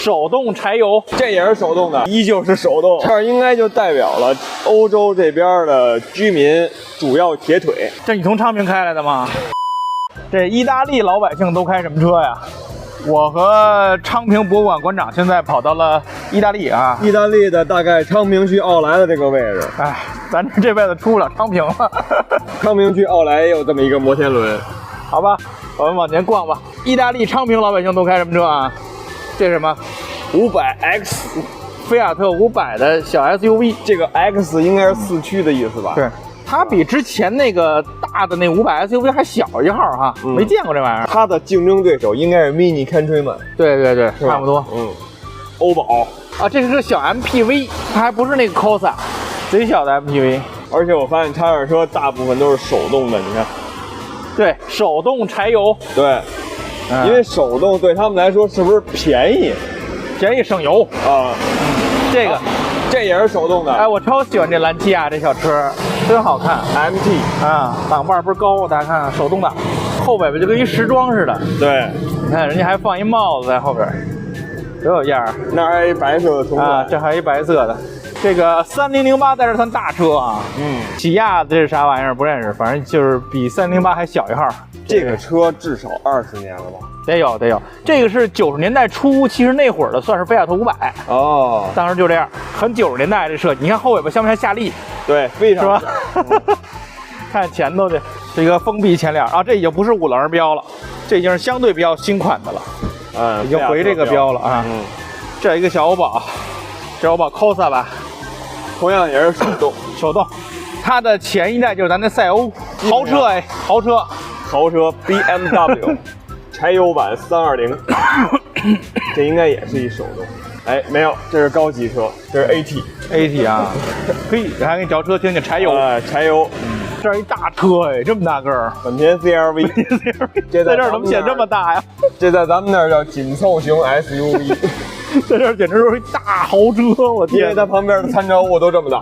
手动柴油，这也是手动的，依旧是手动。这应该就代表了欧洲这边的居民主要铁腿。这你从昌平开来的吗？这意大利老百姓都开什么车呀？我和昌平博物馆馆长现在跑到了意大利啊，意大利的大概昌平区奥莱的这个位置。哎，咱这辈子出不了昌平了。昌平区奥莱也有这么一个摩天轮。好吧，我们往前逛吧。意大利昌平老百姓都开什么车啊？这是什么500X， 菲亚特500的小 SUV。这个 X 应该是四驱的意思吧？对，它比之前那个大的那500 SUV 还小一号哈，没见过这玩意儿。它的竞争对手应该是 Mini Countryman。对对对，差不多。欧宝啊，这是小 MPV， 它还不是那个 Corsa， 贼小的 MPV。而且我发现叉二车大部分都是手动的，你看。对，手动柴油。对，因为手动对他们来说是不是便宜？便宜省油啊。这个，这也是手动的。哎，我超喜欢这兰奇亚这小车，真好看。MT 啊，档把不是高，大家看手动挡，后尾巴就跟一时装似的。对，你看人家还放一帽子在后边，多有样儿。那还一白色的铜管，这还一白色的。这个3008在这算大车啊，起亚这是啥玩意儿不认识，反正就是比3008还小一号。这个车至少20年了吧？得有。这个是90年代初，其实那会儿的算是菲亚特500哦，当时就这样，很90年代这设计。你看后尾巴像不像夏利？对，非常是吧？看前头的这个封闭前脸啊，这已经不是5棱标了，这已经是相对比较新款的了。已经回这个标了啊。这一个小欧宝，这欧宝 Corsa 吧，同样也是手动。它的前一代就是咱那赛欧豪车，哎，豪车 BMW 柴油版320，这应该也是一手动。哎，没有，这是高级车，这是 AT 啊。嘿，还给你调车听听柴油。柴油。这是一大车哎，这么大个儿，本田 CR-V， 这在这儿怎么显这么大呀？这在咱们那儿叫紧凑型 SUV， 在这儿简直是一大豪车，我天！因为它旁边的参照物都这么大。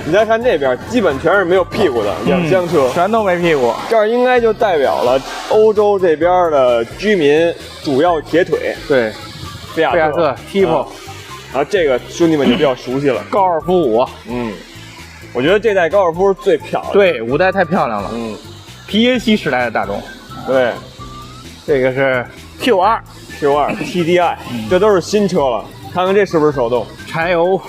你再看这边，基本全是没有屁股的两厢车，全都没屁股。这儿应该就代表了欧洲这边的居民主要铁腿。对，菲亚特 Tipo， 然后这个兄弟们就比较熟悉了，高尔夫5。我觉得这代高尔夫是最漂亮的。对，5代太漂亮了。皮耶希时代的大众。对，这个是 Q2 TDI， 这都是新车了。看看这是不是手动？柴油，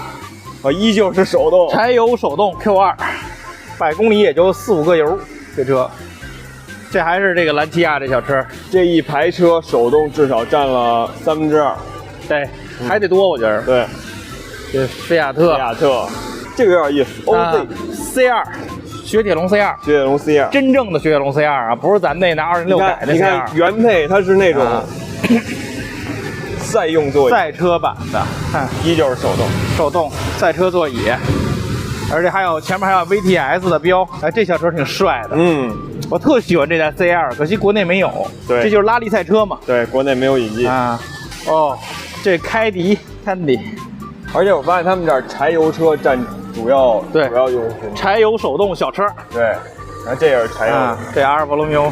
依旧是手动。柴油手动 Q2，100公里也就4、5个油。这车，这还是这个兰奇亚这小车。这一排车手动至少占了2/3。对，还得多，我觉得。对，这菲亚特。这个有点意思。OZ C2，雪铁龙 C2，真正的雪铁龙 C2啊，不是咱那拿206改的 C2。你看原配它是那种赛用座椅，赛车版的，看依旧是手动赛车座椅，而且前面还有 VTS 的标。哎，这小车挺帅的。我特喜欢这台 C2，可惜国内没有。对，这就是拉力赛车嘛。对，国内没有引进啊。这凯迪 Candy。而且我发现他们这儿柴油车占主要用户群，柴油手动小车。对，然后这也是柴油的。这阿尔法罗密欧。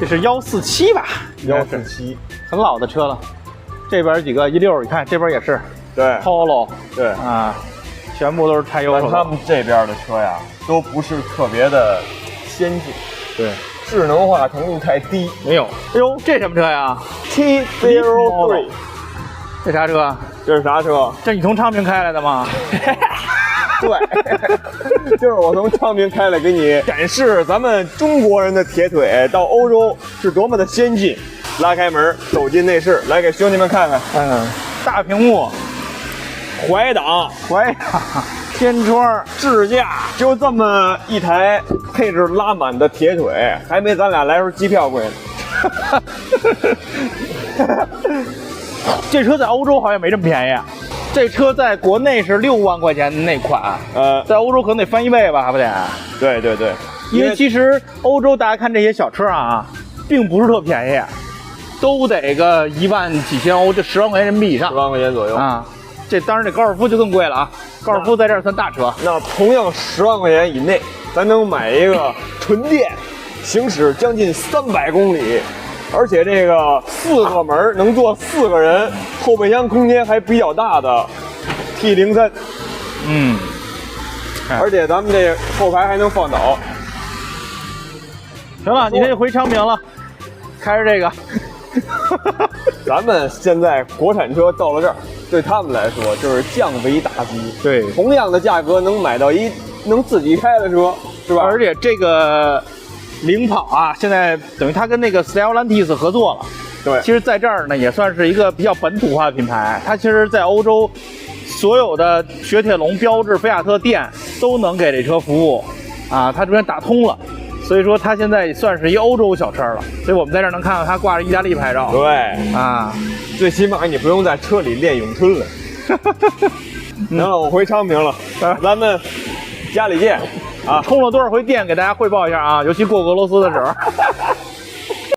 这是147吧？147，很老的车了。这边几个16，你看这边也是。对 ，Polo。对啊，全部都是柴油手动。他们这边的车呀，都不是特别的先进。对，智能化程度太低。没有。哎呦，这什么车呀 ？T03。这啥车？这是啥车？这你从昌平开来的吗？对，就是我从昌平开来给你展示咱们中国人的铁腿到欧洲是多么的先进。拉开门，走进内饰，来给兄弟们看看。大屏幕，怀档，天窗，支架，就这么一台配置拉满的铁腿，还没咱俩来时候机票贵呢。这车在欧洲好像没这么便宜，这车在国内是6万块钱的那款，在欧洲可能得翻1倍吧，还不得？对，因为其实欧洲大家看这些小车啊，并不是特便宜，都得个1万几千欧，就10万块钱人民币以上，10万块钱左右啊。这当然这高尔夫就更贵了啊，高尔夫在这儿算大车。那同样10万块钱以内，咱能买一个纯电，行驶将近300公里。而且这个4个门能坐4个人，后备箱空间还比较大的 T03。而且咱们这后排还能放倒。行了，你可以回昌平了，开着这个。咱们现在国产车到了这儿，对他们来说就是降维打击。对，同样的价格能买到一能自己开的车，是吧？而且这个领跑啊，现在等于它跟那个 Stellantis 合作了。对，其实在这儿呢也算是一个比较本土化的品牌。它其实，在欧洲所有的雪铁龙、标致、菲亚特店都能给这车服务啊，它这边打通了。所以说它现在算是一欧洲小车了，所以我们在这儿能看到它挂着意大利牌照。对啊，最起码你不用在车里练咏春了。行了，我回昌平了，咱们家里见啊！充了多少回电给大家汇报一下啊，尤其过俄罗斯的时候。